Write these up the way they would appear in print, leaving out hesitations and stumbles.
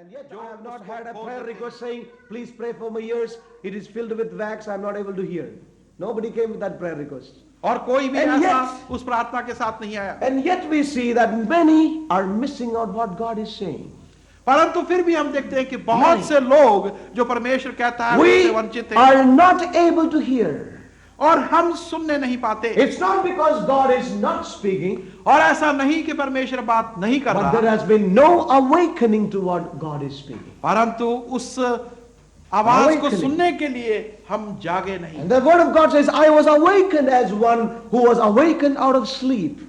And yet I have not had a prayer request saying, please pray for my ears. It is filled with wax. I am not able to hear. Nobody came with that prayer request. और कोई भी And ऐसा yet- उस प्रार्थना के साथ नहीं आया। And yet we see that many are missing out what God is saying. परंतु फिर भी हम देखते हैं कि बहुत से लोग जो परमेश्वर कहता है We उससे वंचित हैं are not able to hear. और हम सुनने नहीं पाते। It's not because God is not speaking, और ऐसा नहीं कि परमेश्वर बात नहीं कर but there रहा, has been no awakening to what God is speaking. परंतु उस आवाज को Awakening. सुनने के लिए हम जागे नहीं। And the word of God says, I was awakened as one who was awakened out of sleep.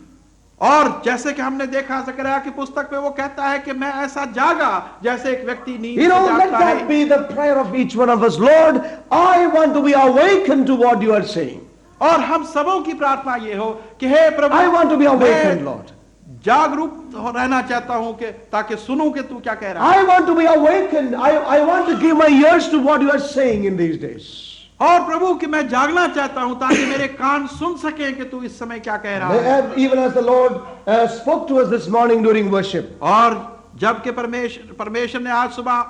और जैसे कि हमने देखा ज़करिया की पुस्तक में वो कहता है कि मैं ऐसा जागा जैसे एक व्यक्ति नींद You से know, let जागता that है। be the prayer of each one of us. Lord, I want to be awakened to what you are saying. और हम सबों की प्रार्थना ये हो कि हे प्रभु, I want to be awakened, मैं Lord. जागरूक रहना चाहता हूं कि ताकि सुनूं कि तू क्या कह रहा है। I want to be awakened. I want to give my ears to what you are saying in these days. और प्रभु कि मैं जागना चाहता हूं ताकि मेरे कान सुन सकें कि तू इस समय क्या कह रहा है। Even as the Lord spoke to us this morning during worship. और जबकि परमेश्वर ने आज सुबह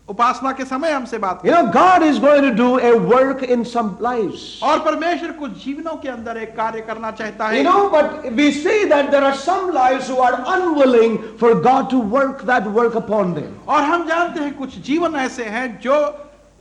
उपासना के समय हमसे बात की। You know, God is going to do a work in some lives. और परमेश्वर कुछ जीवनों के अंदर एक कार्य करना चाहता है। You know, but we see that there are some lives who are unwilling for God to work that work upon them. और हम जानते हैं कुछ जीवन ऐसे हैं जो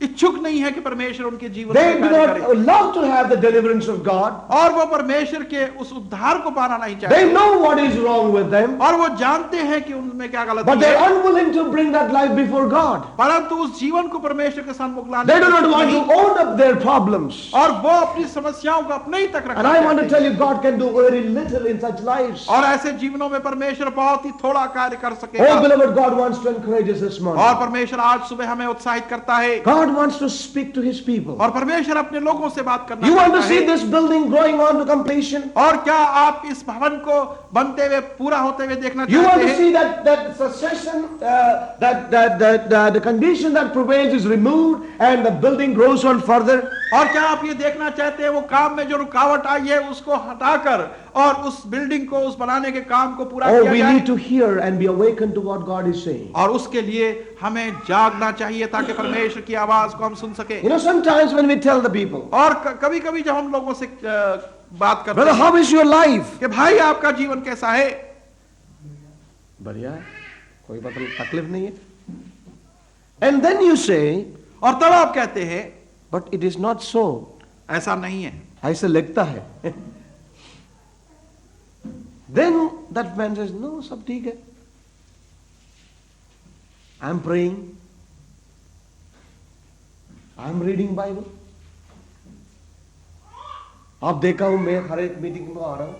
इच्छुक नहीं है कि परमेश्वर उनके जीवन They में do कार्य not करे। love to have the deliverance of God. और वो परमेश्वर के उस उद्धार को पाना नहीं They चाहते। know what is wrong with them, और वो जानते हैं कि उनमें क्या but गलती they are है, unwilling to bring that life before God. परंतु उस जीवन को परमेश्वर के सम्मुख लाने They do की not इच्छुक want नहीं। to own up their problems. और वो अपनी समस्याओं को अपने ही तक And रखना I want to चाहते tell हैं। you, God can do very little in such lives. और ऐसे जीवनों में परमेश्वर बहुत ही थोड़ा कार्य कर Oh, सकेगा। beloved, God wants to encourage us this morning. और परमेश्वर आज सुबह हमें उत्साहित करता है। God wants to speak to His people. और परमेश्वर अपने लोगों से बात करना You want to चाहता see है। this building growing on to completion? और क्या आप इस भवन को बनते हुए पूरा होते हुए देखना You want चाहते to हैं? see that succession, that the condition that prevails is removed and the building grows on further? और क्या आप ये देखना चाहते हैं वो काम में जो रुकावट आई है उसको हटाकर और उस बिल्डिंग को उस बनाने के काम को पूरा Oh, किया we जाए? need to hear and be awakened to what God is saying. और उसके लिए हमें जागना चाहिए ताकि परमेश्वर की आवाज को हम सुन सके। You know, sometimes when we tell the people, और कभी कभी जब हम लोगों से बात करते brother, हैं how is your life? कि भाई आपका जीवन कैसा है, बढ़िया है, कोई तकलीफ नहीं है. And then you say, और तब आप कहते हैं but it is not so. ऐसा नहीं है। ऐसे लगता है. Then that man says, no, सब ठीक है. I'm praying. I'm reading Bible. आप देखा हूं मैं हर एक मीटिंग में आ रहा हूं.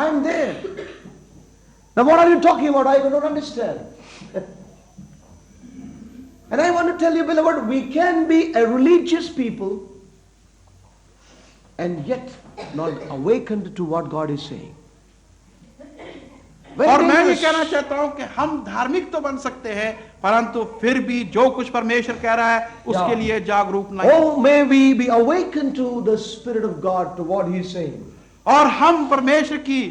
I'm there. Now what are you talking about? I do not understand. And I want to tell you, beloved, we can be a religious people and yet not awakened to what God is saying. Very और मैं ये dangerous. कहना चाहता हूं कि हम धार्मिक तो बन सकते हैं परंतु फिर भी जो कुछ परमेश्वर कह रहा है उसके Yeah. लिए जागरूक नहीं। Oh, may we be awakened to the Spirit of God, to what He is saying. और हम परमेश्वर की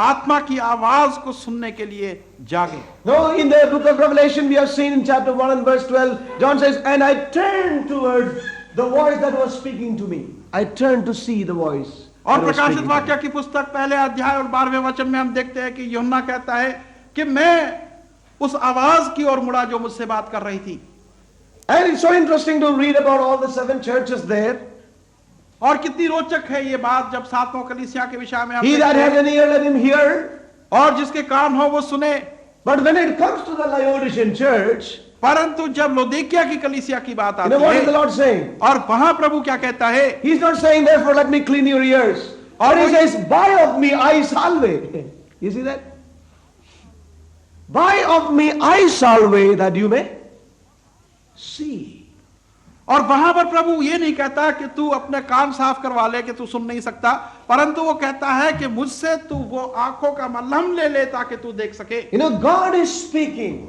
आत्मा की आवाज को सुनने के लिए जागे। No, in the book of Revelation, we have seen in chapter 1 and verse 12, John says, and I turned towards the voice that was speaking to me. I turned to see the voice. और that was प्रकाशित speaking to me. वाक्य की पुस्तक पहले अध्याय और 12वें वचन में हम देखते हैं कि यूहन्ना कहता है कि मैं उस आवाज की ओर मुड़ा जो मुझसे बात कर रही थी। And it's so interesting to read about all the 7 churches there. और कितनी रोचक है ये बात जब सातों कलीसिया के विषय में हम He that देखते has हैं। an ear, let him hear. और जिसके कान हो वो सुने। But when it comes to the Laodicean church, परंतु जब लौदीकिया की कलीसिया की बात you आती know what is the है Lord saying? और वहां प्रभु क्या कहता है, He's not saying, therefore, let me clean your ears. Or He says, buy of me eye salve. You see that? Buy of me eye salve that you may see. और वहां पर प्रभु ये नहीं कहता कि तू अपने कान साफ करवा ले कि तू सुन नहीं सकता, परंतु वो कहता है कि मुझसे तू वो आंखों का मलहम ले ले ताकि तू देख सके। You know, God is speaking.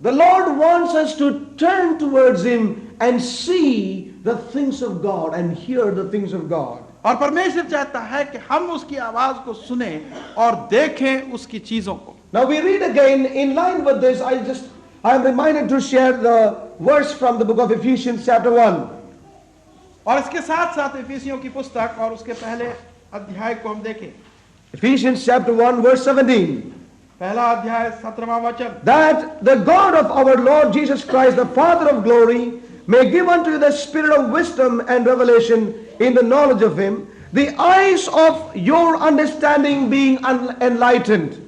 The Lord wants us to turn towards Him and see the things of God and hear the things of God. और परमेश्वर चाहता है कि हम उसकी आवाज को सुने और देखें उसकी चीजों को। Now we read again in line with this. I am reminded to share the verse from the book of Ephesians chapter 1. और इसके साथ साथ इफिसियों की पुस्तक और उसके पहले अध्याय को हम देखें। Ephesians chapter 1 verse 17. पहला अध्याय 17वां वचन। That the God of our Lord Jesus Christ, the Father of glory, may give unto you the spirit of wisdom and revelation in the knowledge of him, the eyes of your understanding being enlightened,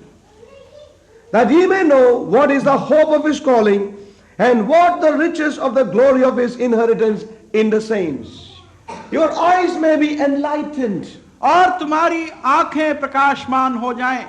that ye may know what is the hope of his calling, and what the riches of the glory of his inheritance in the saints. Your eyes may be enlightened. और तुम्हारी आंखें प्रकाशमान हो जाएं।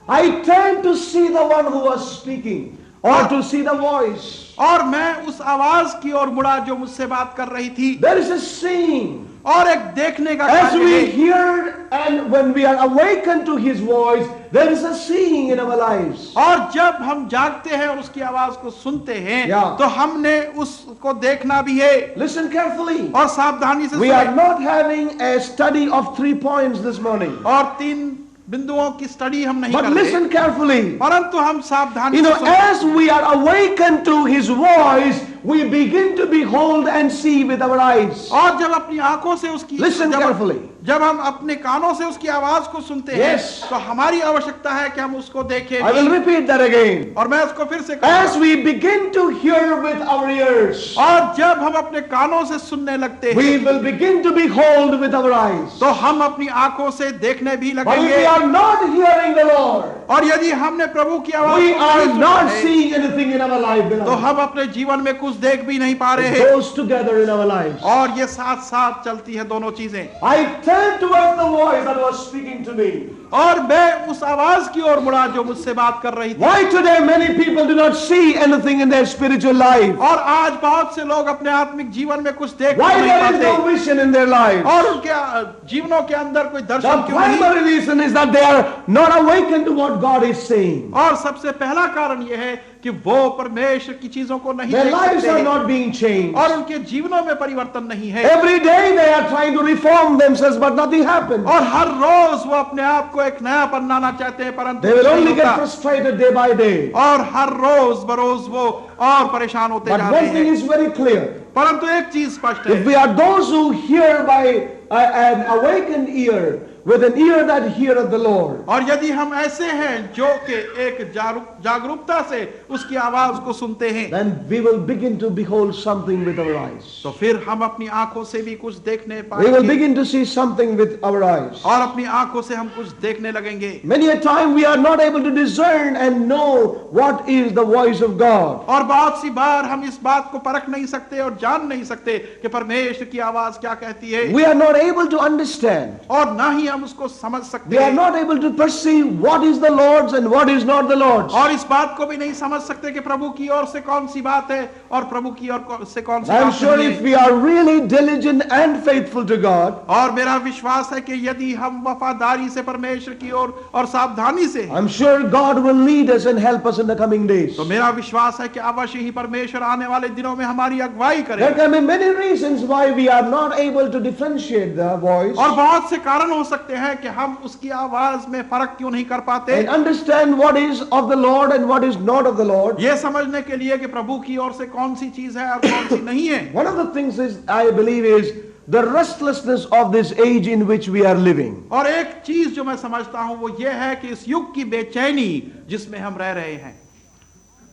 I turned to see the one who was speaking, or to see the voice. और मैं उस आवाज की ओर मुड़ा जो मुझसे बात कर रही थी। There is a seeing. और एक देखने का As कार्य we है। hear and when we are awakened to his voice, there is a seeing in our lives. और जब हम जागते हैं और उसकी आवाज को सुनते हैं Yeah. तो हमने उसको देखना भी है। Listen carefully. और सावधानी से We are सुनें। not having a study of 3 points this morning. और 3 बिंदुओं की स्टडी हम नहीं But कर रहे, listen carefully. परंतु हम सावधानी You से know, सुनें। as we are awakened to his voice, we begin to behold and see with our eyes. और जब अपनी आंखों से उसकी Listen carefully. जब हम अपने कानों से उसकी आवाज को सुनते Yes. हैं तो हमारी आवश्यकता है कि हम उसको देखें I will भी। repeat that again. और मैं उसको फिर से As कहूंगा। we begin to hear with our ears, और जब हम अपने कानों से सुनने लगते हैं we will begin to behold with our eyes. तो हम अपनी आंखों से देखने भी But if we लगेंगे। are not hearing the Lord, और यदि हमने प्रभु की आवाज we को are नहीं सुना not है, seeing anything in our life, तो beloved. हम अपने जीवन में कुछ देख भी नहीं पा रहे It हैं। goes together in our lives. और ये साथ साथ चलती है दोनों चीजें। I turned towards the voice that was speaking to me. और मैं उस आवाज की ओर मुड़ा जो मुझसे बात कर रही थी। Why today many people do not see anything in their spiritual life? और आज बहुत से लोग अपने आत्मिक जीवन में कुछ देख Why नहीं there is no पाते vision in their lives? और उनके जीवनों के अंदर कोई The दर्शन क्यों नहीं। primary reason is that they are not awakened to what God is saying. और सबसे पहला कारण यह है कि वो परमेश्वर की चीजों को नहीं Their देख lives सकते are हैं not being changed. और उनके जीवनों में परिवर्तन नहीं है। Every day they are trying to reform themselves, but nothing happens. और हर रोज वो अपने आप को एक नया बनाना चाहते हैं परंतु They will कुछ नहीं only get होता। frustrated day by day. और हर रोज बरोज वो और परेशान होते But जा one रहे thing हैं। is very clear. परंतु एक चीज स्पष्ट If है, we are those who hear by an awakened ear, with an ear that heareth the Lord, और यदि हम ऐसे हैं जो कि एक जागरूकता से उसकी आवाज को सुनते हैं then we will begin to behold something with our eyes. तो फिर हम अपनी आंखों से भी कुछ देखने We will पाएंगे begin to see something with our eyes. और अपनी आंखों से हम कुछ देखने लगेंगे। Many a time we are not able to discern and know what is the voice of God. और बहुत सी बार हम इस बात को परख नहीं सकते और जान नहीं सकते कि परमेश्वर की आवाज क्या कहती है We are not able to understand. और ना ही हम उसको समझ We सकते are हैं not able to perceive what is the Lord's and what is not the Lord's. और इस बात को भी नहीं समझ सकते कि प्रभु की ओर से कौन सी बात है और प्रभु की ओर से कौन सी I'm बात sure नहीं if है। we are really diligent and faithful to God, और मेरा विश्वास है कि यदि हम वफादारी से परमेश्वर की ओर और सावधानी से I'm sure God will lead us and help us in the coming days. तो मेरा विश्वास है कि अवश्य ही परमेश्वर आने वाले दिनों में हमारी अगुवाई There करेगा। can be many reasons why we are not able to differentiate the voice और बहुत से कारण हो सकते हैं कि हम उसकी आवाज में फर्क क्यों नहीं कर पाते, and understand what is of the Lord and what is not of the Lord. ये समझने के लिए कि प्रभु की ओर से कौन सी चीज है और कौन सी नहीं है। One of the things is, I believe, is the restlessness of this age in which we are living. और एक चीज जो मैं समझता हूं वो ये है कि इस युग की बेचैनी जिसमें हम रह रहे हैं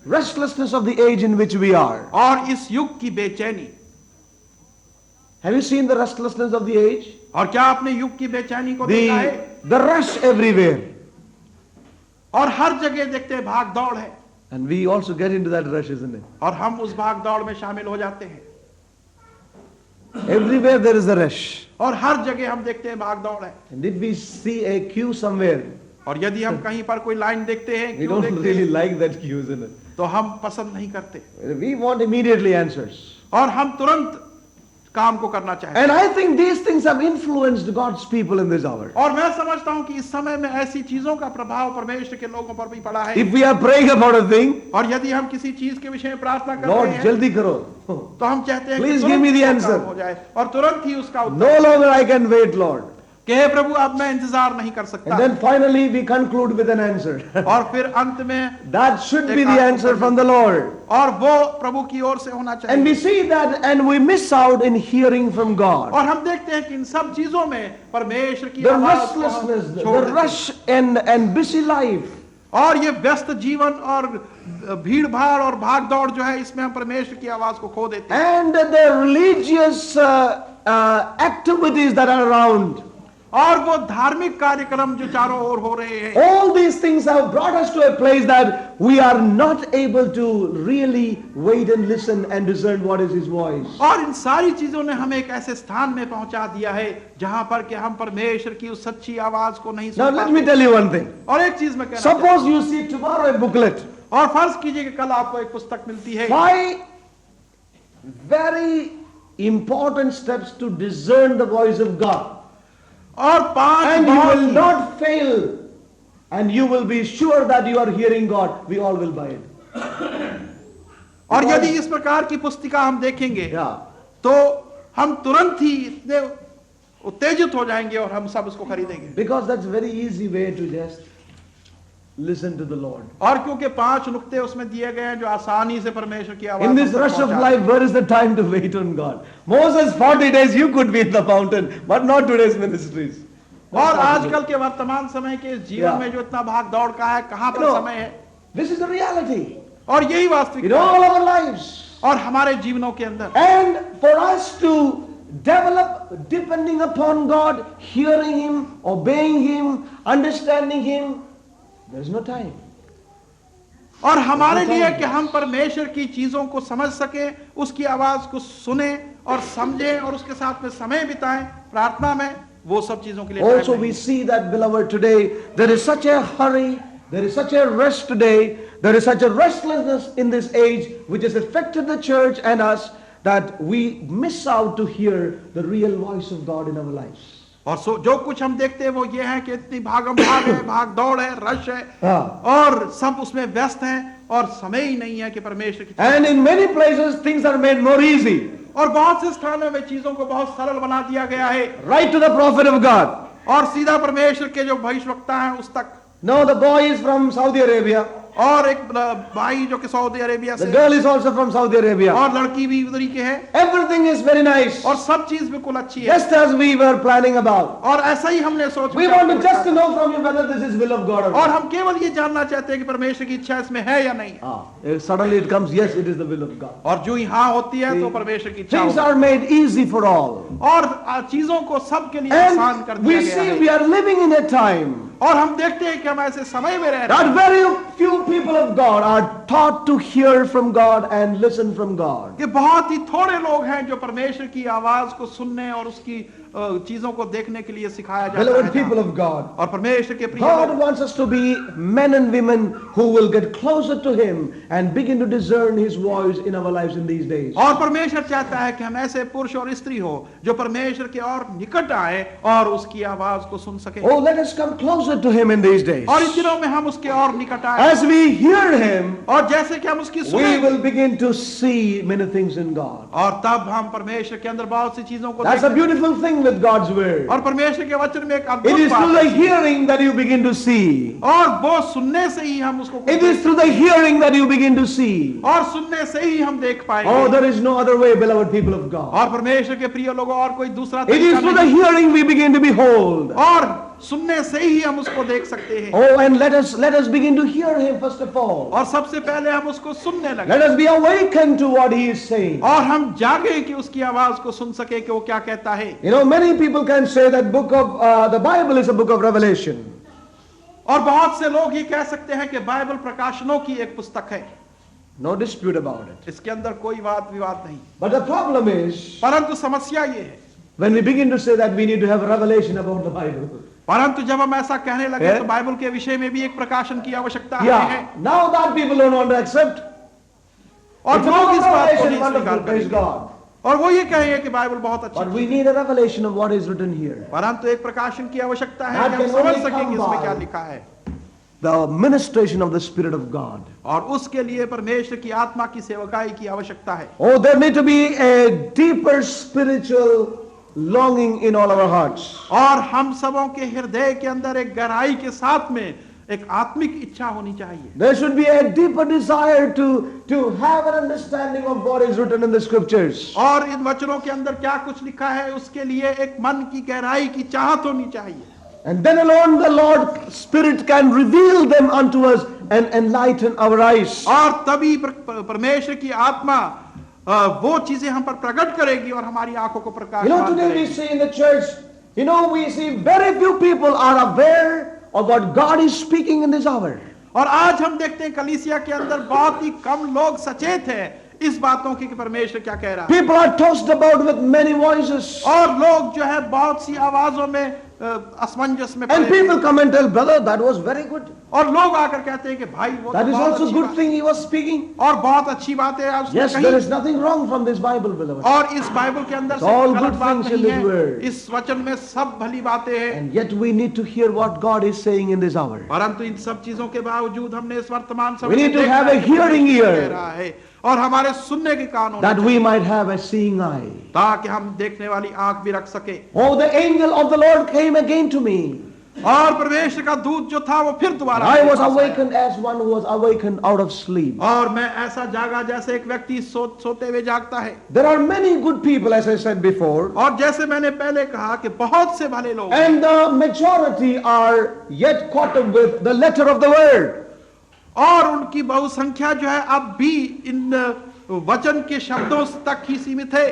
Restlessness of the age in which we are. और इस युग की बेचैनी, Have you seen the restlessness of the age? और क्या आपने युग की बेचैनी को देखा है? The rush everywhere. और हर जगह देखते हैं भाग दौड़ है And we also get into that rush, isn't it? और हम उस भाग दौड़ में शामिल हो जाते हैं Everywhere there is a rush. और हर जगह हम देखते हैं भाग दौड़ है। And if we see a queue somewhere, और यदि हम कहीं पर कोई लाइन देखते हैं, we क्यों don't देखते really हैं, like that queue, isn't it? तो हम पसंद नहीं करते We want immediately answers. और हम तुरंत काम को करना चाहते हैं। And I think these things have influenced God's people in this hour. और मैं समझता हूं कि इस समय में ऐसी चीजों का प्रभाव परमेश्वर के लोगों पर भी पड़ा है। If we are praying about a thing, और यदि हम किसी चीज के विषय में प्रार्थना कर Lord, रहे हैं jaldi karo. तो हम चाहते हैं Please कि give me the तुरंत answer. काम हो जाए और तुरंत ही उसका उत्तर। No longer I can wait, Lord. कि हे प्रभु अब मैं इंतजार नहीं कर सकता। And then finally we conclude with an answer. और फिर अंत में That should be the answer from the Lord. और वो प्रभु की ओर से होना And we चाहिए। see that and we miss out in hearing from God. और हम देखते हैं कि इन सब चीजों में परमेश्वर की The आवाज को हम restlessness, छोड़ the देते हैं। rush and busy life. और ये व्यस्त जीवन और भीड़ भाड़ और भाग दौड़ जो है, इसमें हम परमेश्वर की आवाज को खो देते हैं। And the religious activities that are around. और वो धार्मिक कार्यक्रम जो चारों ओर हो रहे हैं, All these things have brought us to a place that we are not able to really wait and listen and discern what is His voice. और इन सारी चीजों ने हमें एक ऐसे स्थान में पहुंचा दिया है जहां पर कि हम परमेश्वर की उस सच्ची आवाज को नहीं Now सुन let me पाते। tell you one thing. और एक चीज मैं कहना चाहता Suppose you see tomorrow a booklet. हूं। और फर्ज कीजिए कि कल आपको एक पुस्तक मिलती है, 5 very important steps to discern the voice of God. और 5 And you बहुत will he- not fail. And you will be sure that you are hearing God. We all will buy it. और यदि इस प्रकार की पुस्तिका हम देखेंगे Yeah. तो हम तुरंत ही इतने उत्तेजित हो जाएंगे और हम सब उसको खरीदेंगे। Because that's very easy way to just listen to the Lord. और क्योंकि 5 नुक्ते उसमें दिए गए हैं जो आसानी से परमेश्वर की आवाज In this हम तक rush of पहुंचा life, where is the time to wait on God? Moses, 40 days you could be in the mountain, but not today's ministries. और आजकल के वर्तमान समय के इस जीवन Yeah. में जो इतना भाग दौड़ का है, कहां पर No. समय है? This is the reality और यही in वास्तविकता all है। our lives. और हमारे जीवनों के अंदर And for us to develop depending upon God, hearing Him, obeying Him, understanding Him, there is no time. और हमारे लिए कि हम परमेश्वर की चीजों को समझ सके, उसकी आवाज को सुने और समझें और उसके साथ में समय बिताएं प्रार्थना में, वो सब चीजों के लिए time Also नहीं। we see that, beloved, today there is such a hurry, there is such a rush today, there is such a restlessness in this age which has affected the church and us that we miss out to hear the real voice of God in our lives. और जो कुछ हम देखते हैं वो ये है कि इतनी भागम भाग है, भाग दौड़ है, रश है, हाँ। और सब उसमें व्यस्त हैं और समय ही नहीं है कि परमेश्वर की And in many places things are made more easy. और बहुत से स्थानों में चीजों को बहुत सरल बना दिया गया है Right to the prophet of God. और सीधा परमेश्वर के जो भविष्यवक्ता हैं उस तक। No, the boy is from Saudi Arabia. और एक भाई जो कि सऊदी अरेबिया The से, girl is also from Saudi Arabia. और लड़की भी उधरी के है, Everything is very nice. और सब चीज बिल्कुल अच्छी है। Just as we were planning about. और ऐसा ही हमने सोच We want to just to know from you whether this is will of God or और not. हम केवल ये जानना चाहते हैं कि परमेश्वर की इच्छा इसमें है या नहीं। Suddenly it comes, yes, it is the will of God. और जो यहाँ होती है तो परमेश्वर की इच्छा Things होती are made easy for all. है। और चीजों को सबके लिए आसान कर And दिया we गया see है। we are living in a time और हम देखते हैं कि हम ऐसे समय में रह रहे that हैं very few people of God are taught to hear from God and listen from God. कि बहुत ही थोड़े लोग हैं जो परमेश्वर की आवाज को सुनने और उसकी चीजों को देखने के लिए सिखाया जाता Beloved है। people of God, और परमेश्वर के प्रिय God लोग, wants us to be men and women who will get closer to Him and begin to discern His voice in our lives in these days. और परमेश्वर चाहता है कि हम ऐसे पुरुष और स्त्री हो जो परमेश्वर के और निकट आए और उसकी आवाज को सुन सके। Oh, let us come closer to Him in these days. और इन दिनों में हम उसके और निकट आए As we hear Him, और जैसे कि हम उसकी we सुने will begin to see many things in God. और तब हम परमेश्वर के अंदर बहुत सी चीजों को That's a देखें। beautiful thing with God's Word. और परमेश्वर के वचन में एक It अद्भुत is through बात the है। hearing that you begin to see. और वो सुनने से ही हम उसको It is through the hearing that you begin to see. और सुनने से ही हम देख Oh, पाएंगे। there is no other way, beloved people of God. और परमेश्वर के प्रिय लोगों और कोई दूसरा It is तरीका through the नहीं। hearing we begin to behold. और सुनने से ही हम उसको देख सकते हैं। Oh, and let us begin to hear Him first of all. और सबसे पहले हम उसको सुनने लगे Let us be awakened to what He is saying. और हम जागे कि उसकी आवाज को सुन सके कि वो क्या कहता है। You know, many people can say that the Bible is a book of Revelation. और बहुत से लोग ये कह सकते हैं कि बाइबल प्रकाशनों की एक पुस्तक है। No dispute about it. इसके अंदर कोई वाद विवाद नहीं, But the problem is, परंतु समस्या ये है, when we begin to say that we need to have a revelation about the Bible. परंतु जब हम ऐसा कहने लगे Yeah. तो बाइबल के विषय में भी एक प्रकाशन की आवश्यकता है। Yeah, now that people don't want to accept. और It's a लोग book इस of बात को Revelation, नहीं wonderful, स्वीकार praise करेंगे God. और वो ये कहेंगे कि बाइबल बहुत अच्छी But है। we need a revelation of what is written here. परंतु एक प्रकाशन की आवश्यकता है That कि हम can समझ only सकें कि come इसमें by क्या लिखा है। The ministration of the Spirit of God. और उसके लिए परमेश्वर की आत्मा की सेवकाई की आवश्यकता है। Oh, there need to be a deeper spiritual longing in all our hearts. और हम सबों के हृदय के अंदर एक गहराई के साथ में एक आत्मिक इच्छा होनी चाहिए। There should be a deeper desire to have an understanding of what is written in the scriptures. और इन वचनों के अंदर क्या कुछ लिखा है उसके लिए एक मन की गहराई की चाहत होनी चाहिए। And then alone the Lord Spirit can reveal them unto us and enlighten our eyes. और तभी परमेश्वर की आत्मा वो चीजें हम पर प्रकट करेगी और हमारी आंखों को प्रकाश Today we see in the church, we see very few people are aware of what God is speaking in this hour. और आज हम देखते हैं कलीसिया के अंदर बहुत ही कम लोग सचेत हैं इस बातों की कि परमेश्वर क्या कह रहा है। People are tossed about with many voices. और लोग जो है बहुत सी आवाजों में असमंजस में And people come and tell, brother, that was very good. और लोग आकर कहते हैं कि भाई वो That is बहुत also अच्छी good बात thing he was speaking. और बहुत अच्छी बात है उसने Yes, कही। there is nothing wrong from this Bible, beloved. और इस बाइबल के अंदर It's all से गलत good बात things in नहीं this है। word. इस वचन में सब भली बातें हैं। And yet we need to hear what God is saying in this hour. परंतु इन सब चीजों के बावजूद हमने इस वर्तमान समय We need में to देखना have है a कि hearing परमेश्वर ear. कह रहा है और हमारे सुनने के कान होने That we चाहिए, might have a seeing eye. ताकि हम देखने वाली आंख भी रख सके। Oh, the angel of the Lord came again to me. और परमेश्वर का दूत जो था वो फिर दोबारा I मेरे was पास आया। awakened as one who was awakened out of sleep. और मैं ऐसा जागा जैसे एक व्यक्ति सोते हुए जागता है। There are many good people, as I said before, और जैसे मैंने पहले कहा कि बहुत से भले लोग हैं, and the majority are yet caught up with the letter of the word. और उनकी बहुसंख्या जो है अब भी इन वचन के शब्दों तक ही सीमित है।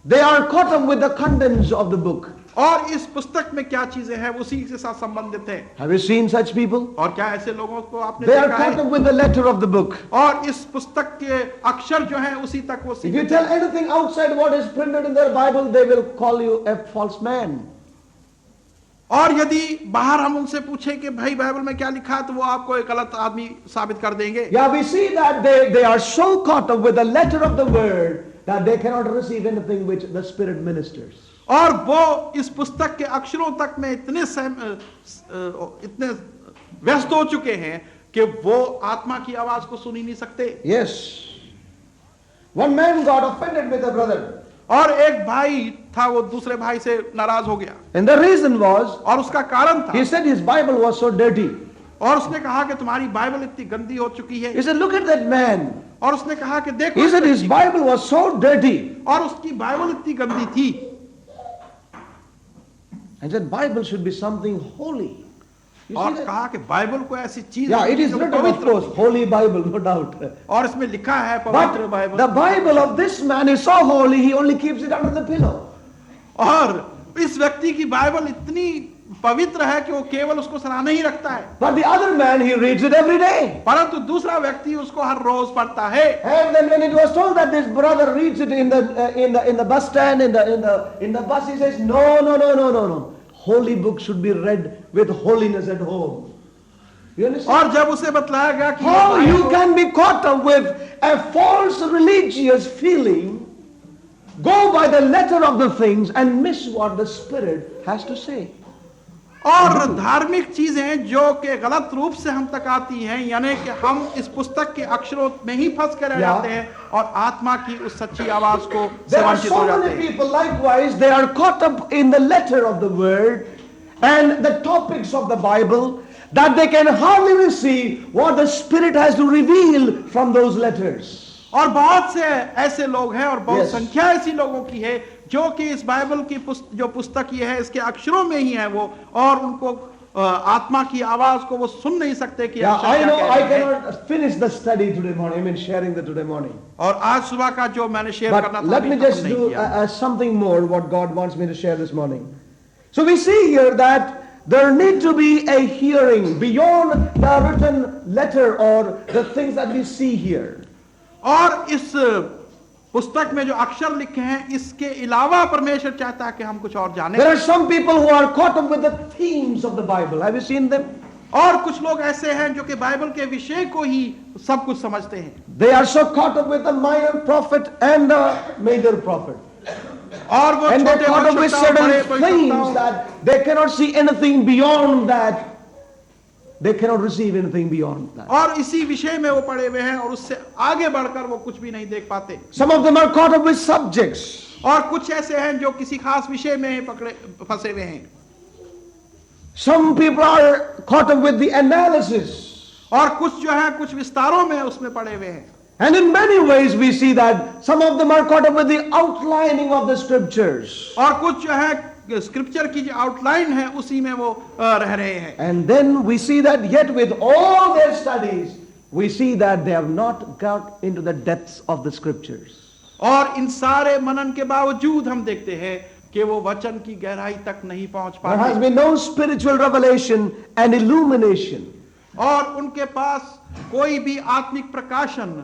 They are caught up with the contents of the book. और इस पुस्तक में क्या चीजें हैं उसी के साथ संबंधित है। Have you seen such people? और क्या ऐसे लोगों को आपने They are देखा caught है? up with the letter of the book. और इस पुस्तक के अक्षर जो हैं उसी तक वो If you सीमित tell है। anything outside what is printed in their Bible, they will call you a false man. और यदि बाहर हम उनसे पूछे कि भाई बाइबल में क्या लिखा है तो वो आपको एक गलत आदमी साबित कर देंगे। Yeah, we see that they are so caught up with the letter of the word that they cannot receive anything which the Spirit ministers. और वो इस पुस्तक के अक्षरों तक में इतने व्यस्त हो चुके हैं कि वो आत्मा की आवाज को सुन ही नहीं सकते। Yes. One man got offended with a brother. और एक भाई था वो दूसरे भाई से नाराज हो गया And the reason was, और उसका कारण था, he said his Bible was so dirty. और उसने कहा कि तुम्हारी बाइबल इतनी गंदी हो चुकी है। He said, look at that man. और उसने कहा कि देखो He said his इस Bible was so dirty. और उसकी बाइबल इतनी गंदी थी। I said, Bible should be something holy. You और see that? कहा कि बाइबल को ऐसी चीज Yeah, it is जो written, of पवित्र course, हो। Holy Bible, no doubt. और इसमें लिखा है पवित्र But Bible. the Bible of this man is so holy, he only keeps it under the pillow. और इस व्यक्ति की बाइबल इतनी पवित्र है कि वो केवल उसको सराहना ही रखता है। But the other man, he reads it every day. परंतु दूसरा व्यक्ति उसको हर रोज पढ़ता है। And then when it was told that this brother reads it in the bus stand, in the bus, he says, no. Holy book should be read with holiness at home. You understand? और जब उसे बतलाया गया कि How ये you Bible- can be caught up with a false religious feeling, go by the letter of the things and miss what the Spirit has to say. और धार्मिक चीजें जो कि गलत रूप से हम तक आती हैं, यानी कि हम इस पुस्तक के अक्षरों में ही फंस कर रह जाते हैं और आत्मा की उस सच्ची आवाज को से There are वंचित so हो जाते many हैं। people likewise, they are caught up in the letter of the word and the topics of the Bible that they can hardly receive what the Spirit has to reveal from those letters. और बहुत से ऐसे लोग हैं और बहुत Yes. संख्या ऐसी लोगों की है जो कि इस बाइबल की जो पुस्तक ये है इसके अक्षरों में ही है वो, और उनको आत्मा की आवाज को वो सुन नहीं सकते कि Yeah, अक्षर I क्या know कह I रहे हैं। cannot finish the study today morning, sharing the today morning. और आज सुबह का जो मैंने शेयर करना But था let अभी me खत्म just नहीं do किया। something more what God wants me to share this morning. So we see here that there need to be a hearing beyond the written letter or the things that we see here. और इस पुस्तक में जो अक्षर लिखे हैं इसके अलावा परमेश्वर चाहता है कि हम कुछ और जाने। There are some people who are caught up with the themes of the Bible. Have you seen them? और कुछ लोग ऐसे हैं जो कि बाइबल के विषय को ही सब कुछ समझते हैं। They are so caught up with the minor prophet and the major prophet. और वो And they're छोटे caught up with भविष्यवक्ताओं, बड़े certain themes भविष्यवक्ताओं, that they cannot see anything beyond that. They cannot receive anything beyond that. और इसी विषय में वो पड़े हुए हैं और उससे आगे बढ़कर वो कुछ भी नहीं देख पाते। Some of them are caught up with subjects. और कुछ ऐसे हैं जो किसी खास विषय में पकड़े फंसे हुए हैं। Some people are caught up with the analysis. और कुछ जो है कुछ विस्तारों में उसमें पड़े हुए हैं। And in many ways we see that some of them are caught up with the outlining of the scriptures. और कुछ जो है स्क्रिप्चर की जो आउटलाइन है उसी में वो रह रहे हैं। And then we see that yet with all their studies, we see that they have not got into the depths of the scriptures. और इन सारे मनन के बावजूद हम देखते हैं कि वो वचन की गहराई तक नहीं पहुंच There has पाते been no spiritual revelation and illumination. और उनके पास कोई भी आत्मिक प्रकाशन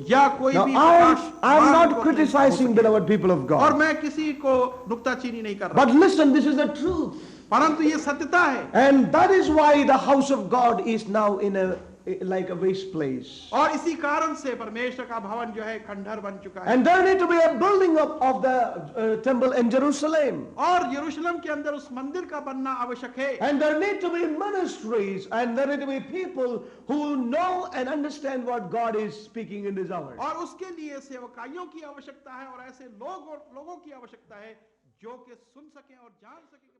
या कोई Now भी I am ज्ञान not को criticizing नहीं हो beloved people of सके। और God. मैं किसी को नुक्ताचीनी नहीं कर रहा, But listen, this is the truth. परंतु ये सत्यता है। And that is why the house of God is now in a like a waste place. और इसी कारण से परमेश्वर का भवन जो है खंडहर बन चुका है। And there need to be a building up of the temple in Jerusalem. और यरूशलेम के अंदर उस मंदिर का बनना आवश्यक है। And there need to be ministries and there need to be people who know and understand what God is speaking in this hour. और उसके लिए सेवकाइयों की आवश्यकता है और ऐसे लोगों की आवश्यकता है जो कि सुन सके और जान सके।